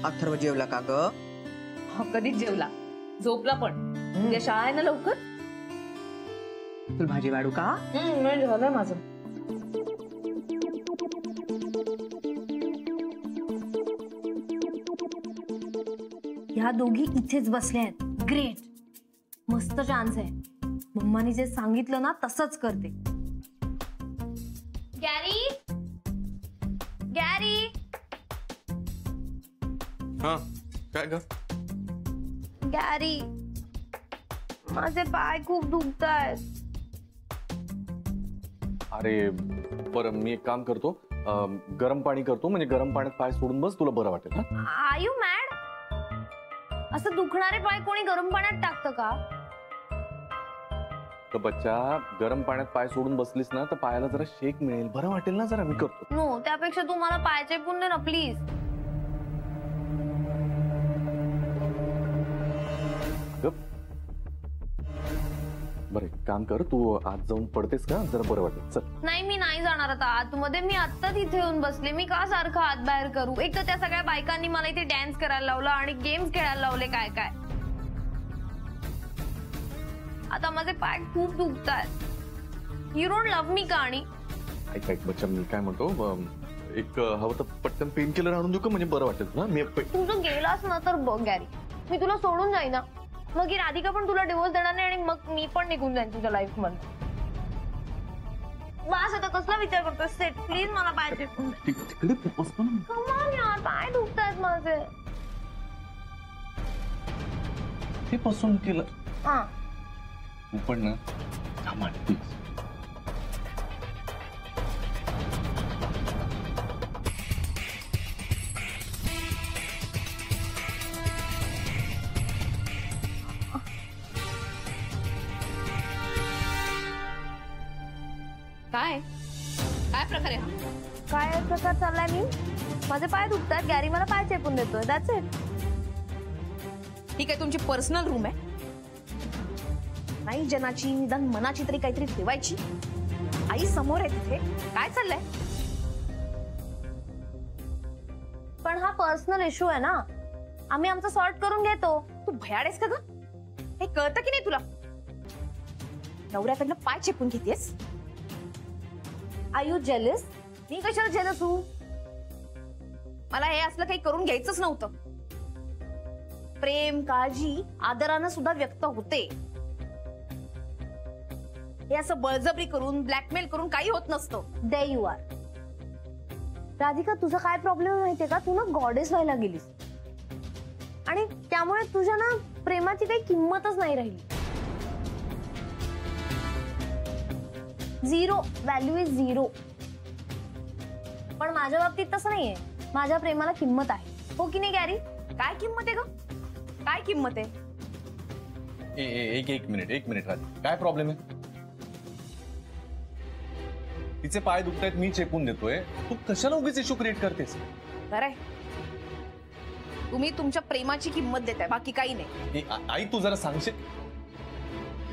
अथर्व जेवला का ग? कधीच जेवला, झोपला पण। उद्या शाळा आहे ना लवकर। तुला भाजी वाढू का? झालं माझं। ह्या दोघी इथेच बसल्या आहेत। ग्रेट, मस्त चान्स आहे। मम्मानी जे सांगितलं ना तसंच करते। Gary, Gary. हाँ, काय ग? गॅरी, माझे पाय खूप दुखतायत। अरे बरं, मी एक काम करतो, गरम पाणी करतो, म्हणजे गरम पाण्यात पाय सोडून बस, तुला बरं वाटेल। Are you mad? असं दुखणारे पाय कोणी गरम पाण्यात टाकतं का? तर बच्चा, गरम पाण्यात पाय सोडून बसलीस ना तर पायाला जरा शेक मिळेल, बरं वाटेल ना जरा। मी करतो। नो, त्यापेक्षा तू मला पाय चेपून दे ना प्लीज। बरं, काम कर, तू आत जाऊन पडतेस का? जरा बरं वाटेल, चल। नाही, मी नाही जाणार आता आतमध्ये। मी आत्ताच इथे येऊन बसले। मी का सारखं आत बाहेर करू? एक तर त्या सगळ्या बायकांनी मला इथे डान्स करायला लावलं आणि गेम्स खेळायला लावले, काय काय। आता माझे पाय खूप दुखतात। यू डोंट लव्ह मी का? आणि ऐक ऐक बच्चा, मी काय म्हणतो, एक हवं तर पटकन पेन किलर आणून देऊ का? म्हणजे बरं वाटेल ना। मी तू जर गेलास ना तर बघ गॅरी, मी तुला सोडून जाईन ना। मग ही राधिका पण तुला डिवोर्स देणार नाही आणि मग मी पण निघून जाईन तुझ्या लाईफ मध्ये। बस आता कसला विचार करतोय? सेट प्लीज, मला पाहिजे। तिकडे बसतो ना। कम ऑन यार, पाय दुखतायत माझे। ते पसंत केलं हां, तू पण ना, थांबा प्लीज। काय काय प्रकार आहे हा? काय प्रकार चाललाय? मी माझे पाय दुखतात, गॅरी मला पाय चेपून देतोय, दॅट्स इट। ही काय तुमची पर्सनल रूम आहे? नाही जनाची, निदान मनाची तरी काहीतरी ठेवायची। आई समोर आहे तिथे, काय चाललंय? पण हा पर्सनल इश्यू आहे ना, आम्ही आमचं सॉर्ट करून घेतो। तू भयाडेस का ग? हे कळतं की नाही तुला? नवऱ्याकडनं पाय चेपून घेतेस? Are you jealous? मी कशाला जेलस होऊ? मला हे असलं काही करून घ्यायचंच नव्हतं। प्रेम, काळजी, आदरानं सुद्धा व्यक्त होते। हे असं बळजबरी करून, ब्लॅकमेल करून काही होत नसतं। दे यू आर। राधिका, तुझा काय प्रॉब्लेम माहितीये का? तू ना गॉडेस व्हायला गेलीस आणि त्यामुळे तुझ्या ना प्रेमाची काही किंमतच नाही राहिली। Zero, value is zero. पण माझ्या बाबतीत तसं नाहीये, माझ्या प्रेमाला किंमत आहे, हो की नाही गॅरी? काय किंमत आहे ग? काय किंमत आहे? एक मिनिट राधी, काय प्रॉब्लेम आहे? तिचे पाय दुखतायत, मी चेपून देतोय, तू कशाला उगीच इश्यू क्रिएट करतेस? बरं, तुम्ही तुमच्या प्रेमाची किंमत देताय, बाकी काही नाही। आई तू जरा सांगशील?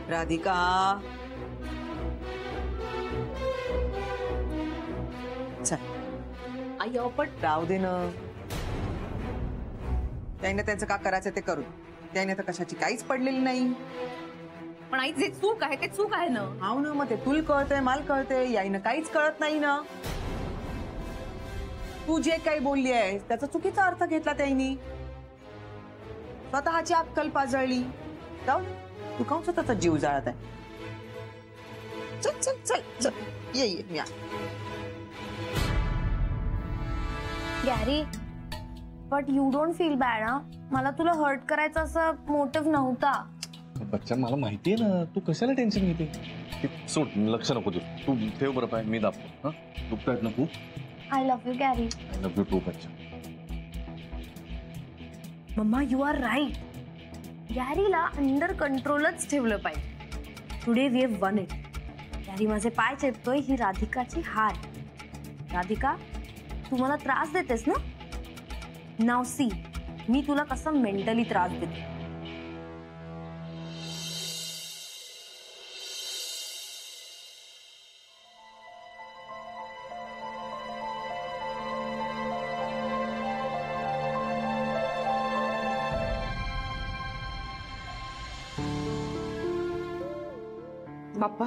राधिका, चल आई आपण राहू दे ना, त्याने त्यांचं का करायचं ते करू। त्याने तर कशाची काहीच पडलेली नाही। पण आई जे चूक आहे ते चूक आहे ना। हाव ना, मग ते तुला कळतंय, मला कळतंय, याईनं काहीच कळत नाही ना। तू जे काही बोलली आहे त्याचा चुकीचा अर्थ घेतला त्यांनी, स्वतःची अक्कल पाजळली। जाऊ, तू काऊन स्वतःचा जीव जाळत आहे? चल चल चल चल, ये मी Gary, but you don't feel bad हा? मला तुला हर्ट करायचा असा मोटिव्ह नव्हता। बच्चा, मला माहितीये ना, तू कशाला टेन्शन घेते? सोड, लक्ष नको देऊ, तू ठेव बरं पाय, मी दाबतो। दुखतायत ना खूप? I love you Gary. I love you too बच्चा। मम्मा, यू आर राईट। गॅरीला अंडर कंट्रोलच ठेवलं पाहिजे। Today we have won it. Gary माझे पाय चेपतोय, ही राधिकाची हार। राधिका, तू मला त्रास देतेस ना? नाव सी, मी तुला कसं मेंटली त्रास देते। बाप्पा,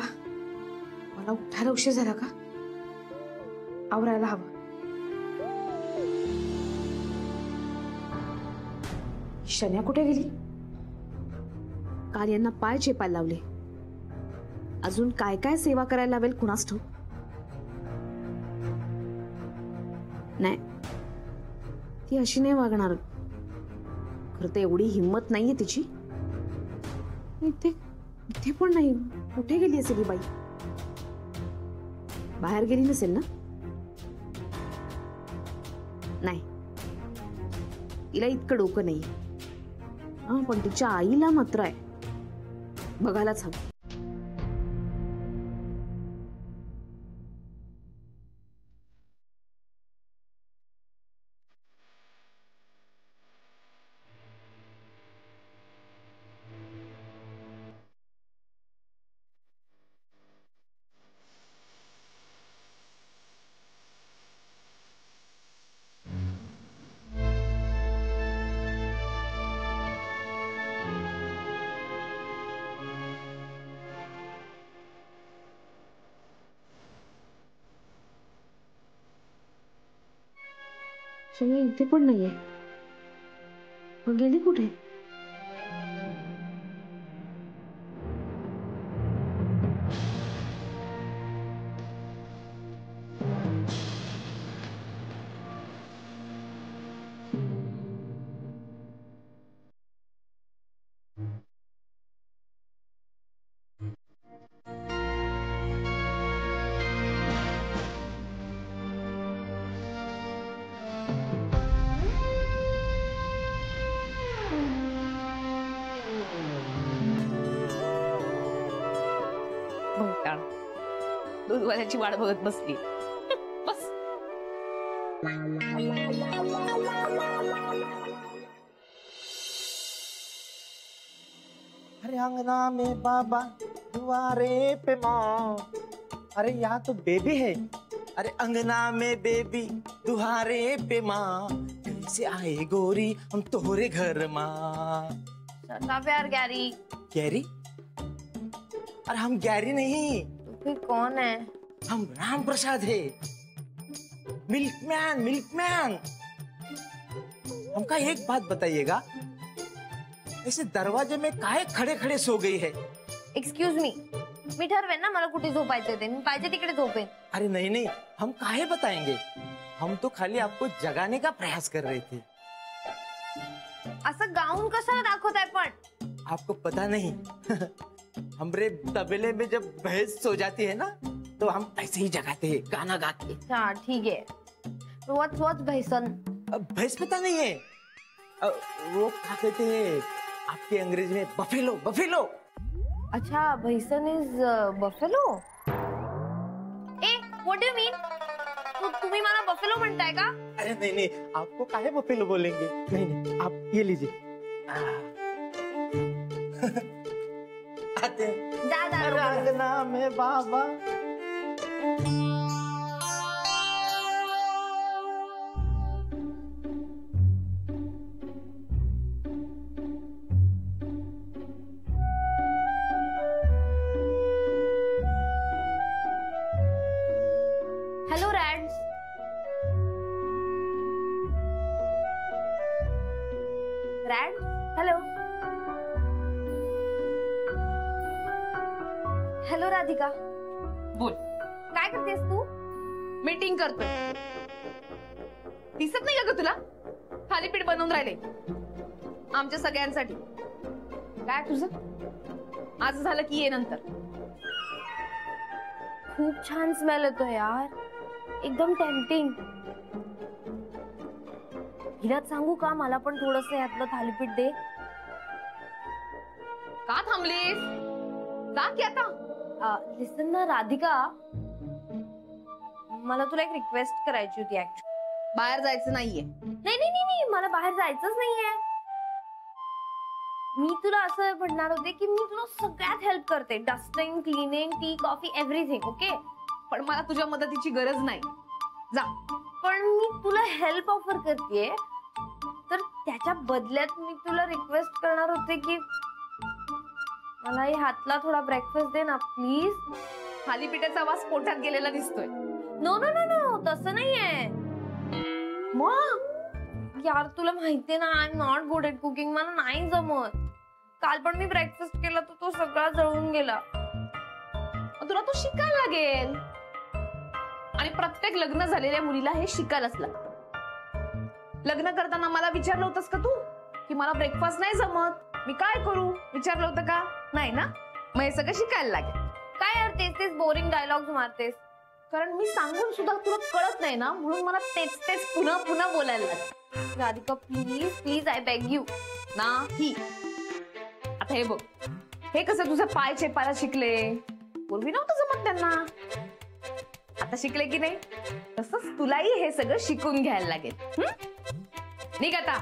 मला उठायला उशीर झाला का? आवरायला हवं. शन्या कुठे गेली? काल यांना पाय चेपायला लावले. अजून काय काय सेवा करायला लावेल कुणास ठाऊक. नाही, ती अशी नाही वागणार. खरं तर एवढी हिंमत नाहीये तिची. इथे इथे पण नाही. कुठे गेली असेल ही बाई? बाहेर गेली नसेल ना? नाही, तिला इतकं डोकं नाही. हा, पण तिच्या आईला मात्र आहे. बघायलाच हवं. शमी इथे पण नाहीये. मग गेली कुठे? दूधवाल्याची वाट बघत बसली. बस. अरे अंगना में बाबा दुआरे पे माँ. अरे यहाँ तो बेबी है. अरे अंगना में बेबी दुआरे पे माँ. कैसे आए गोरी हम तोहरे घर माँ. प्यार गैरी. गैरी? अरे हम गैरी नहीं. फिर कौन है? हम राम प्रसाद है. Milkman milkman. हमका एक बात बताइएगा, ऐसे दरवाजे में काहे खड़े खड़े सो गई है? Excuse me. मी ठरवेन ना मला कुठे झोपायचं ते. मी पाहिजे तिकडे झोपेन. अरे नहीं नहीं, हम काहे बताएंगे. हम तो खाली आपको जगाने का प्रयास कर रहे थे. असं गाऊन कशाला दाखवताय पण? आपको पता नहीं. हमरे तबेले में जब भैंस सो जाती है ना, तो हम ऐसे ही जगाते हैं गाना गा के. अच्छा ठीक है. व्हाट्स भैसन? भैंस पता नहीं है. वो क्या कहते हैं आपके अंग्रेजी में? Buffalo buffalo. अच्छा, भैसन इज बफेलो. ए, व्हाट डू यू मीन? तुम्ही मला बफेलो म्हणताय का? अरे नहीं नहीं, आपको काहे बफेलो बोलेंगे. नहीं नहीं, आप ये लीजिए. आते हैं. जा. अंगना में बाबा. Hello Rads. Rad, hello. Hello Radhika. बोल. काय करतेस तू? मीटिंग करतोय. दिसत नाही का ग तुला? थालीपीठ बनवून राहिले आमच्या सगळ्यांसाठी. काय तुझं? आज झालं की ये नंतर. खूप छान स्मेल येतो यार. एकदम टेम्पटिंग. हिला सांगू का मला पण थोडस यातलं थालीपीठ दे? का थांबलीस? जा की आता. लिसन ना राधिका, मला तुला एक रिक्वेस्ट करायची होती ऍक्च्युअली. बाहेर जायचं नाहीये. नाही नाही नाही, मला बाहेर जायचंच नाहीये. मी तुला असं म्हणणार होते की मी तुला सगळ्यात हेल्प करते. Dusting, cleaning, T, coffee, everything. Okay, पण मला तुझ्या मदतीची गरज नाही. जा. पण मी तुला हेल्प ऑफर करतेय, तर त्याच्या बदल्यात मी तुला रिक्वेस्ट करणार होते की मलाही हातला थोडा ब्रेकफास्ट दे ना प्लीज. थालीपीठाचा आवाज पोटात गेलेला दिसतोय. नो नो नो नो तसं नाहीये. मग यार तुला माहितीये ना I am not good at cooking. मला नाही जमत. काल पण मी ब्रेकफास्ट केला तर तो सगळा जळून गेला. तुला तो शिकायला लागेल. आणि प्रत्येक लग्न झालेल्या मुलीला हे शिकायलाच लागतं. लग्न करताना मला विचारलं होतंस का तू की मला ब्रेकफास्ट नाही जमत, मी काय करू? विचारलं होतं का? नाही ना. मग हे सगळं शिकायला लागेल. काय यार तेच तेच बोरिंग डायलॉग्स मारतेस. कारण मी सांगून सुद्धा तुला कळत नाही ना, म्हणून मला तेच तेच पुन्हा पुन्हा बोलायला लागतं. Radhika please please I beg you. नाही. आता हे बघ, हे कसं तुझे पाय चेपायला शिकले, पूर्वी नव्हतं जमत त्यांना. आता शिकले की नाही, तसंच तुलाही हे सगळं शिकून घ्यायला लागेल. निघ आता.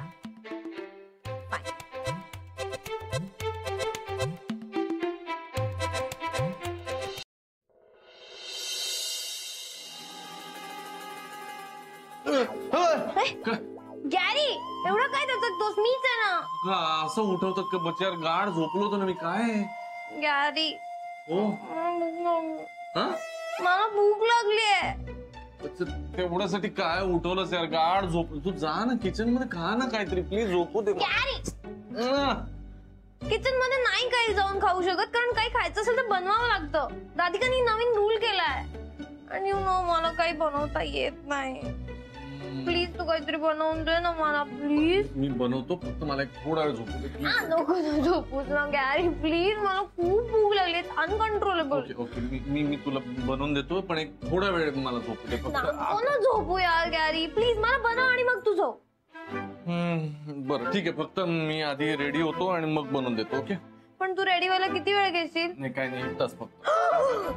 गॅरी एवढं काय दचकतोस? मीच आहे ना. का असं उठवतात का बच्चा? यार गाढ झोपलो होतो ना मी. काय गॅरी हो हा? मला भूक लागली आहे. अच्छा, तेवढ्यासाठी काय उठवलंस यार? गाढ झोप. तू जा ना किचन मध्ये, खा ना काहीतरी प्लीज. झोपू दे. गॅरी किचन मध्ये नाही काही जाऊन खाऊ शकत, कारण काही खायचं असेल तर बनवावं लागतं. राधिकानी नवीन रूल केलाय. आणि यू नो मला काही बनवता येत नाही. प्लीज तू काहीतरी बनवून दे ना मला प्लीज. मी बनवतो, फक्त मला एक थोडा वेळ झोपू दे please. नको ना झोपूच ना गॅरी प्लीज. मला खूप भूक लागली. अनकंट्रोलेबल. ओके ओके मी तुला बनवून देतो, पण एक थोडा वेळ मला झोपू दे फक्त. नको ना झोपू यार गॅरी प्लीज. मला बनव आणि मग तू झोप. बरं ठीक आहे, फक्त मी आधी रेडी होतो आणि मग बनवून देतो. ओके. पण तू रेडी व्हायला किती वेळ घेशील? नाही काय नाही, 1 तास फक्त.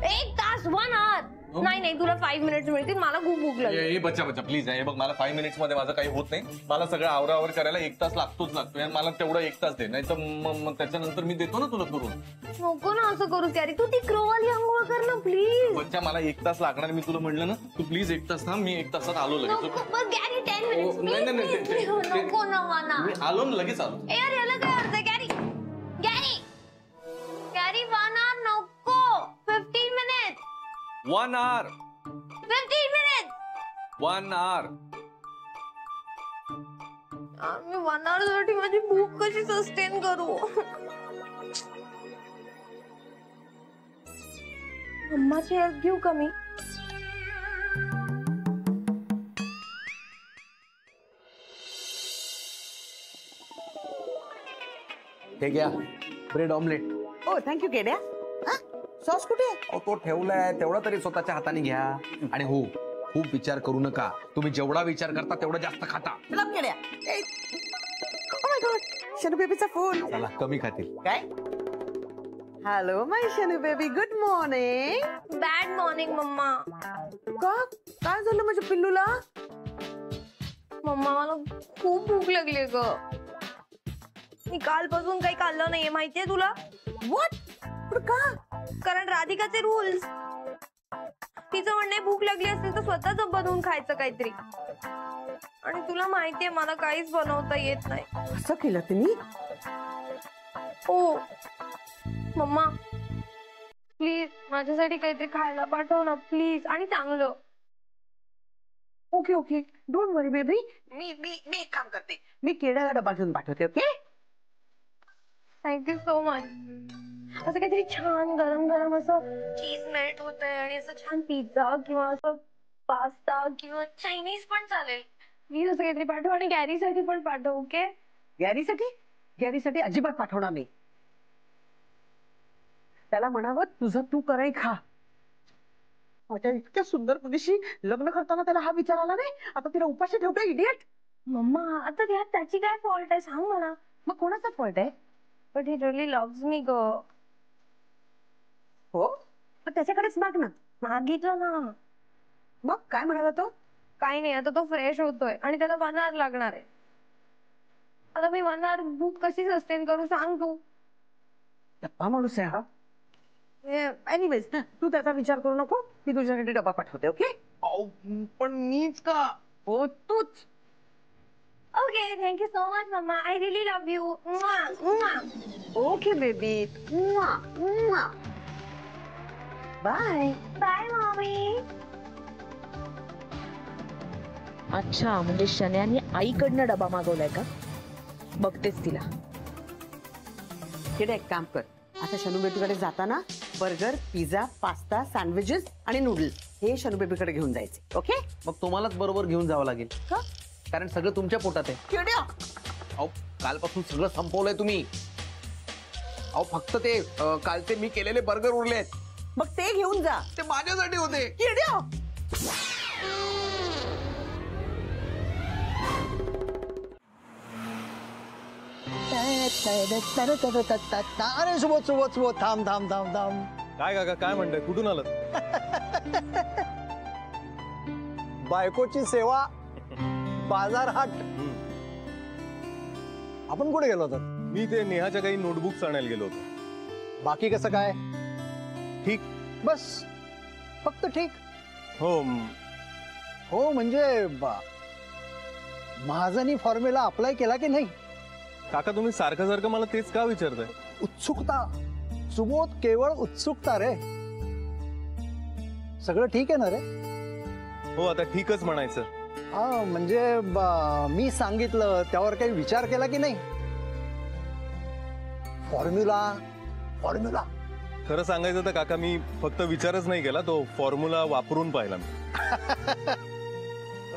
1 तास 1 आवर? नाही नाही तुला 5 मिनिट्स मिळतील. मला खूप भूक लागली. हे बच्चा प्लीज. हे बघ, मला 5 मिनिट्स मध्ये माझं काही होत नाही. मला सगळं आवरावर करायला 1 तास लागतोच लागतो. यार मला तेवढा 1 तास दे, नाही तर मग त्याच्यानंतर मी देतो ना तुला करून. नको ना असं करू गॅरी. तू ती क्रोवाली अंघोळ कर ना प्लीज. बच्चा मला 1 तास लागणार. मी तुला म्हणलं ना, तू प्लीज 1 तास थांब. मी 1 तासात आलो लगेच. नको बस गॅरी 10 मिनिट्स नाही, नाही, नाही, प्लीज. नको ना मला. मी आलो ना, लगेच आलो. यार याला काय अर्थ आहे गॅरी? गॅरी गॅरी 1 आवर नको. 15 मिनिट्स. 1 hour. 15 मिनिट्स. 1 hour. मी 1 आवर साठी माझी भूक कशी सस्टेन करू? अम्माची हेल्प घेऊ का मी? हे घ्या ब्रेड ऑमलेट. ओ थँक्यू केड्या. सॉस कुठे आहे? अहो तो ठेवलाय, तेवढा तरी स्वतःच्या हाताने घ्या. आणि हो, खूप विचार करू नका. तुम्ही जेवढा विचार करता तेवढा जास्त खाता. चला केड्या. Oh my God, Shanu बेबीचा phone. चला कमी खातील. काय? Hello my Shanu baby, good morning. Bad morning मम्मा. का? काय झालं माझ्या पिल्लूला? मम्मा मला खूप भूक लागली ग. मी कालपासून काही खाल्लं नाहीये माहितीये तुला? व्हॉट? पण का? कारण राधिकाचे रूल्स. तिचं म्हणणे भूक लागली असेल तर स्वतःच बनवून खायचं काहीतरी. आणि तुला माहितीये मला काहीच बनवता येत नाही. असं केलं तुम्ही? हो मम्मा प्लीज माझ्यासाठी काहीतरी खायला पाठव ना प्लीज. आणि चांगलं. Okay okay, don't worry baby. मी एक काम करते. मी केड्याला डबा घेऊन पाठवते. ओके. Thank you so much. असं काहीतरी छान गरम गरम असं चीज मेल्ट होत आहे आणि असं छान पिझ्झा किंवा असं पास्ता किंवा चायनीज पण चालेल. मी असं काहीतरी पाठव. आणि गॅरीसाठी पण पाठव. ओके. गॅरीसाठी अजिबात पाठवणार नाही. त्याला म्हणावं तुझं तू कराय खा. माझ्या इतक्या सुंदर मुलीशी लग्न करताना त्याला हा विचार आला नाही. आता तिला उपाशी ठेवतो इडियट. मम्मा आता त्यात त्याची काय फॉल्ट आहे सांग मला. मग कोणाचा फॉल्ट आहे? But he really loves me ग. हो, मग त्याच्याकडेच माग ना. मागितलं ना. मग काय म्हणाला तो? काही नाही, आता तो फ्रेश होतोय आणि त्याला 1 hour लागणार आहे. आता मी 1 hour भूक कशी सस्टेन करू सांग तू. डब्बा माणूस आहे हा. एनिवेज तू त्याचा विचार करू नको. मी तुझ्यासाठी डबा पाठवते. ओके. पण मीच का? हो तूच. Okay thank you so much mama I really love you. Okay baby. Bye. Bye mummy. अच्छा, म्हणजे शन्याने आईकडनं डबा मागवलाय का? बघतेच तिला. किडे एक काम कर, आता शनू बेबीकडे जाताना बर्गर, पिझ्झा, पास्ता, सँडविचेस आणि नूडल्स हे शनू बेबीकडे घेऊन जायचे. ओके? मग तुम्हालाच बरोबर घेऊन जावं लागेल का? कारण सगळं तुमच्या पोटात आहे. किड्या. अहो कालपासून सगळं संपवलंय तुम्ही. अहो फक्त ते कालचे मी केलेले बर्गर उरलेत. मग ते घेऊन जा. ते माझ्यासाठी होते. किड्या. अरे सुबोध सुबोध सुबोध थांब थांब थांब थांब. काय काका काय म्हणताय, कुठून आलं? बायकोची सेवा बाजार हाट. आपण कुठे गेलो होतो? मी ते नेहाच्या काही नोटबुक्स आणायला गेलो होतो. बाकी कसं काय? ठीक. बस फक्त ठीक. हो हो म्हणजे महाजनी फॉर्म्युला अप्लाय केला की नाही? काका तुम्ही सारखं सारखं मला तेच का विचारताय? उत्सुकता सुबोध, केवळ उत्सुकता रे. सगळं ठीक आहे ना रे? हो आता ठीकच म्हणायचं. हा म्हणजे मी सांगितलं त्यावर काही विचार केला की नाही? Formula formula. खरं सांगायचं तर काका मी फक्त विचारच नाही केला, तो फॉर्म्युला वापरून पाहिला मी.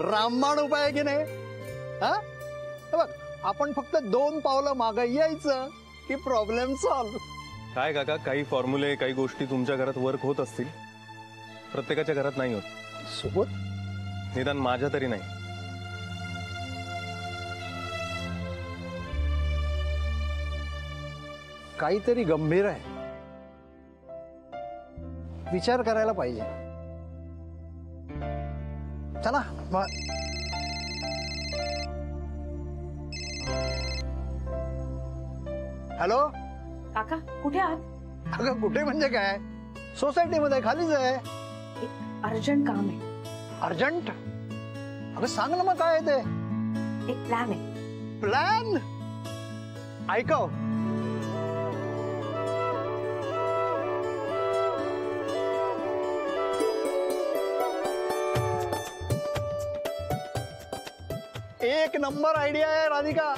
रामबाण उपाय आहे की नाही? हा बघ, आपण फक्त 2 पावलं मागे यायचं की प्रॉब्लेम सॉल्व. काय काका, काही फॉर्म्युले काही गोष्टी तुमच्या घरात वर्क होत असतील, प्रत्येकाच्या घरात नाही होत. सुबोध निदान माझ्या तरी नाही. काहीतरी गंभीर आहे, विचार करायला पाहिजे. चला हॅलो. काका कुठे आहात? अगं कुठे म्हणजे काय, सोसायटीमध्ये खालीच आहे. अर्जंट काम आहे. अर्जंट? अगं सांग ना मग काय आहे ते. एक प्लॅन आहे. प्लॅन? ऐकव. एक नंबर आयडिया आहे राधिका.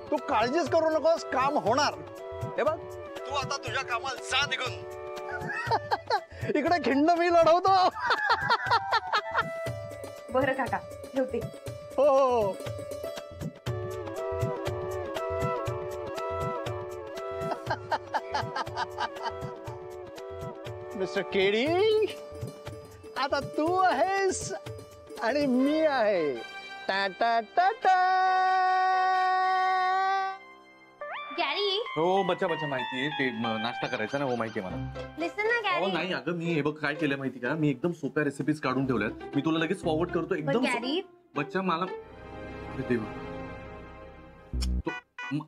तू काळजीच करू नकोस, काम होणार. हे बघ, तू आता तुझ्या कामाला जा निघून. इकडे खिंड मी लढवतो. बरं काका, ठेवते. हो. मिस्टर केडी, आता तू आहेस आणि मी आहे. टा टा टा टा. गॅरी हो बच्चा बच्चा माहितीये, ते नाश्ता करायचा ना, हो माहितीये मला. लिसन ना हो गॅरी. नाही अगं, मी हे बघ काय केलं माहिती का, मी एकदम सोप्या रेसिपीज काढून ठेवल्यात, मी तुला लगेच फॉरवर्ड करतो. एकदम गॅरी बच्चा मला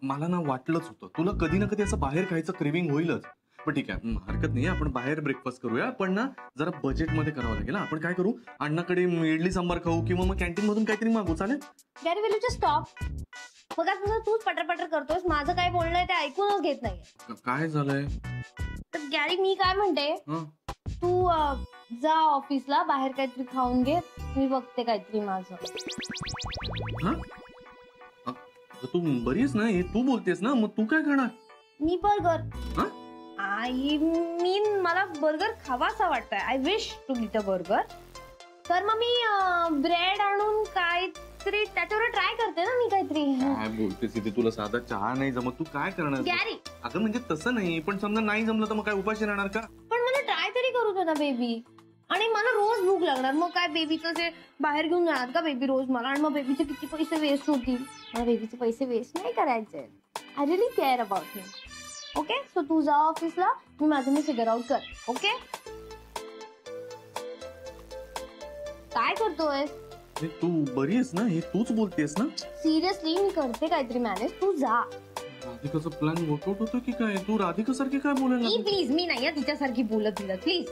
मला ना वाटलंच होतं तुला कधी ना कधी असं बाहेर खायचं क्रेविंग होईलच. पण ठीक आहे, हरकत नाही, आपण बाहेर ब्रेकफास्ट करूया, पण ना जरा बजेटमध्ये करावं लागेल. आपण काय करू, अण्णाकडे इडली सांबार खाऊ किंवा मग कॅन्टीन मधून काहीतरी मागू, चालेल? Gary will you just stop. मग आज तूच पटर करतोस, माझं काय बोलणं ते ऐकूनच घेत नाही. काय झालंय? तर गॅरी मी काय म्हणते, तू जा ऑफिसला, बाहेर काहीतरी खाऊन घे, मी बघते काहीतरी माझं. तू बरीच ना, हे तू बोलतेस ना, मग तू काय खाणार? मी बर्गर. मला बर्गर खावासा वाटतंय. I wish to eat a burger. तर मग मी ब्रेड आणून काहीतरी त्याच्यावर ट्राय करते ना मी काहीतरी. काय बोलतेस इथे, तुला साधा चहा नाही जमत, तू काय करणार? गॅरी अगं म्हणजे तसं नाही, पण समजा नाही जमलं तर मग काय उपाशी राहणार का? पण मला ट्राय तरी करू दे ना बेबी. आणि मला रोज भूक लागणार, मग काय बेबीचं जे बाहेर घेऊन जाणार का बेबी रोज मला? आणि मग बेबीचे किती पैसे वेस्ट होतील. मला बेबीचे पैसे वेस्ट नाही करायचे. I really care about him. Okay, so तू जा ऑफिसला, मी फिगर आउट कर. ओके, काय करतोय? तू बरी आहेस ना, हे तूच बोलतेस ना? सिरियसली मी करते काहीतरी मॅनेज, तू जा. राधिकाचा प्लॅन वर्कआउट होतो की काय? तू राधिका सारखी काय बोलायला? प्लीज, मी नाही तिच्यासारखी बोलत दिलं, प्लीज.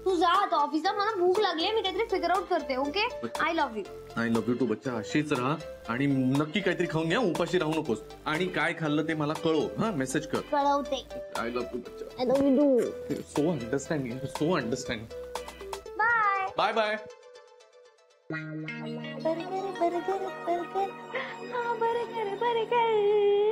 तू तू जा आता ऑफिसला, मला भूक लागली, मी काहीतरी फिगर आउट करते. Okay, I love you. I love you too बच्चा. अशीच राहा आणि नक्की काहीतरी खाऊन घ्या, उपाशी राहू नकोस. आणि काय खाल्लं ते मला कळव, हा मेसेज कर. कळवते. आय लव्ह यू बच्चा. I love you. So understanding, so understanding. Bye. Bye bye. Burger burger burger, हा बर्गर बर्गर.